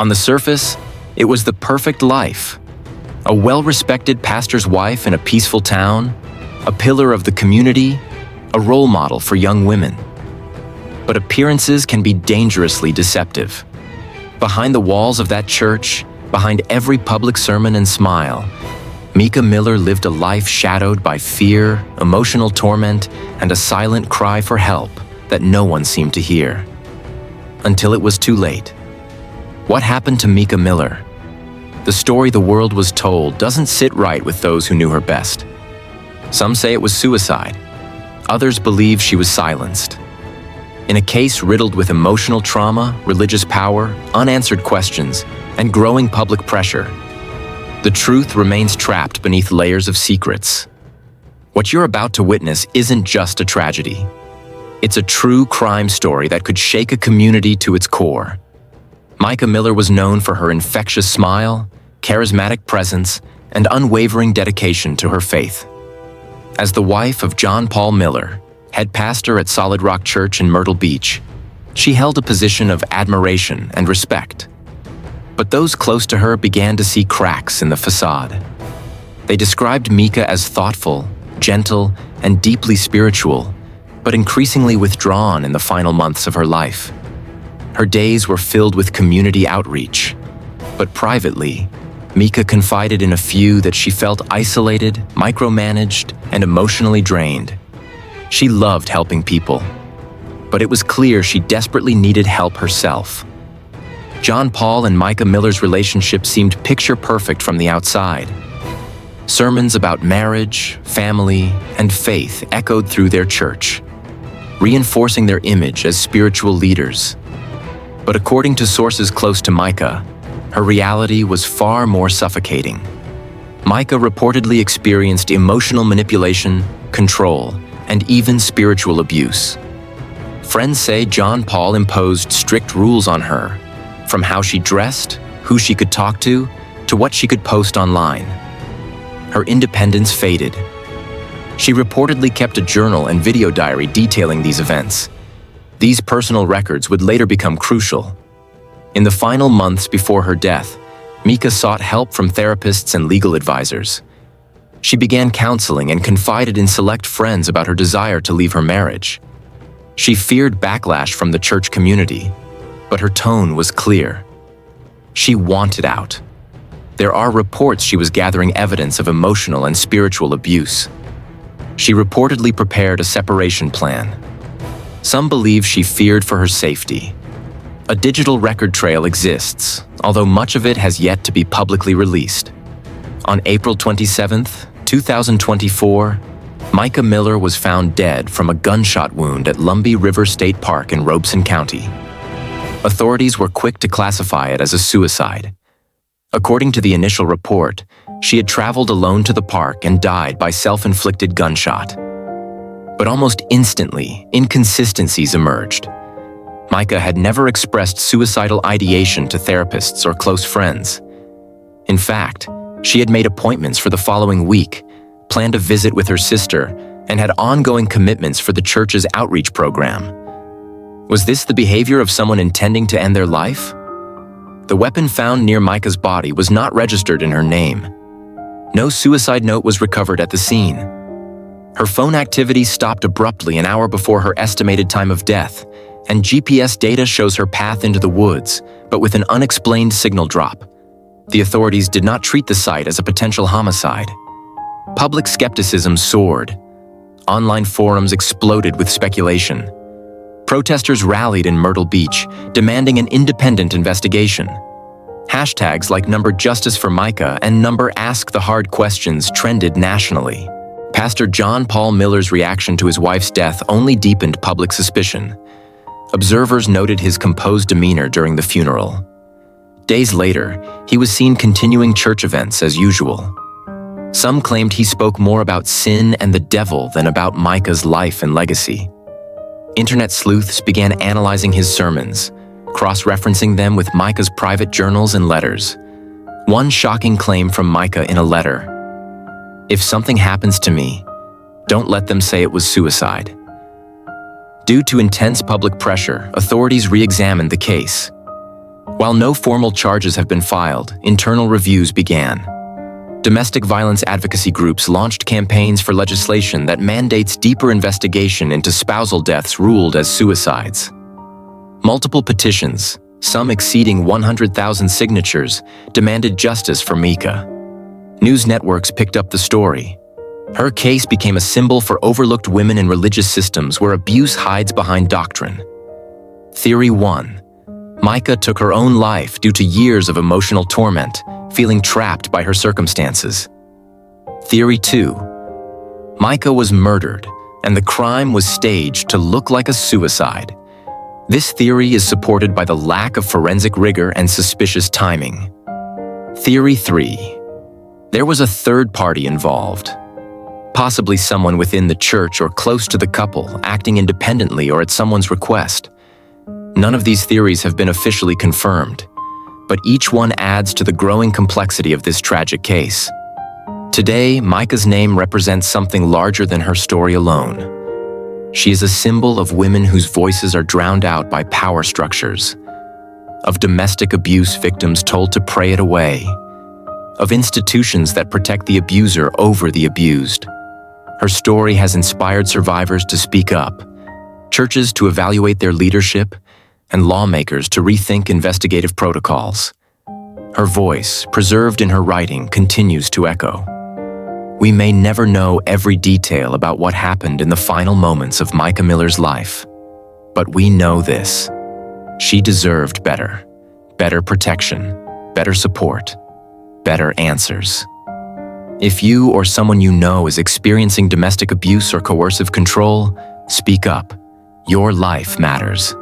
On the surface, it was the perfect life. A well-respected pastor's wife in a peaceful town, a pillar of the community, a role model for young women. But appearances can be dangerously deceptive. Behind the walls of that church, behind every public sermon and smile, Mica Miller lived a life shadowed by fear, emotional torment, and a silent cry for help that no one seemed to hear. Until it was too late. What happened to Mica Miller? The story the world was told doesn't sit right with those who knew her best. Some say it was suicide. Others believe she was silenced. In a case riddled with emotional trauma, religious power, unanswered questions, and growing public pressure, the truth remains trapped beneath layers of secrets. What you're about to witness isn't just a tragedy. It's a true crime story that could shake a community to its core. Mica Miller was known for her infectious smile, charismatic presence, and unwavering dedication to her faith. As the wife of John Paul Miller, head pastor at Solid Rock Church in Myrtle Beach, she held a position of admiration and respect. But those close to her began to see cracks in the facade. They described Mica as thoughtful, gentle, and deeply spiritual, but increasingly withdrawn in the final months of her life. Her days were filled with community outreach, but privately, Mica confided in a few that she felt isolated, micromanaged, and emotionally drained. She loved helping people, but it was clear she desperately needed help herself. John Paul and Mica Miller's relationship seemed picture-perfect from the outside. Sermons about marriage, family, and faith echoed through their church, reinforcing their image as spiritual leaders. But according to sources close to Mica, her reality was far more suffocating. Mica reportedly experienced emotional manipulation, control, and even spiritual abuse. Friends say John Paul imposed strict rules on her, from how she dressed, who she could talk to what she could post online. Her independence faded. She reportedly kept a journal and video diary detailing these events. These personal records would later become crucial. In the final months before her death, Mica sought help from therapists and legal advisors. She began counseling and confided in select friends about her desire to leave her marriage. She feared backlash from the church community, but her tone was clear. She wanted out. There are reports she was gathering evidence of emotional and spiritual abuse. She reportedly prepared a separation plan. Some believe she feared for her safety. A digital record trail exists, although much of it has yet to be publicly released. On April 27, 2024, Mica Miller was found dead from a gunshot wound at Lumbee River State Park in Robeson County. Authorities were quick to classify it as a suicide. According to the initial report, she had traveled alone to the park and died by self-inflicted gunshot. But almost instantly, inconsistencies emerged. Mica had never expressed suicidal ideation to therapists or close friends. In fact, she had made appointments for the following week, planned a visit with her sister, and had ongoing commitments for the church's outreach program. Was this the behavior of someone intending to end their life? The weapon found near Mica's body was not registered in her name. No suicide note was recovered at the scene. Her phone activity stopped abruptly an hour before her estimated time of death, and GPS data shows her path into the woods, but with an unexplained signal drop. The authorities did not treat the site as a potential homicide. Public skepticism soared. Online forums exploded with speculation. Protesters rallied in Myrtle Beach, demanding an independent investigation. Hashtags like #Justice for Mica and #Ask the Hard Questions trended nationally. Pastor John Paul Miller's reaction to his wife's death only deepened public suspicion. Observers noted his composed demeanor during the funeral. Days later, he was seen continuing church events as usual. Some claimed he spoke more about sin and the devil than about Mica's life and legacy. Internet sleuths began analyzing his sermons, cross-referencing them with Mica's private journals and letters. One shocking claim from Mica in a letter: "If something happens to me, don't let them say it was suicide." Due to intense public pressure, authorities re-examined the case. While no formal charges have been filed, internal reviews began. Domestic violence advocacy groups launched campaigns for legislation that mandates deeper investigation into spousal deaths ruled as suicides. Multiple petitions, some exceeding 100,000 signatures, demanded justice for Mica. News networks picked up the story. Her case became a symbol for overlooked women in religious systems where abuse hides behind doctrine. Theory 1. Mica took her own life due to years of emotional torment, feeling trapped by her circumstances. Theory 2. Mica was murdered, and the crime was staged to look like a suicide. This theory is supported by the lack of forensic rigor and suspicious timing. Theory 3. There was a third party involved, possibly someone within the church or close to the couple, acting independently or at someone's request. None of these theories have been officially confirmed, but each one adds to the growing complexity of this tragic case. Today, Mica's name represents something larger than her story alone. She is a symbol of women whose voices are drowned out by power structures, of domestic abuse victims told to pray it away, of institutions that protect the abuser over the abused. Her story has inspired survivors to speak up, churches to evaluate their leadership, and lawmakers to rethink investigative protocols. Her voice, preserved in her writing, continues to echo. We may never know every detail about what happened in the final moments of Mica Miller's life, but we know this: she deserved better. Better protection, better support, better answers. If you or someone you know is experiencing domestic abuse or coercive control, speak up. Your life matters.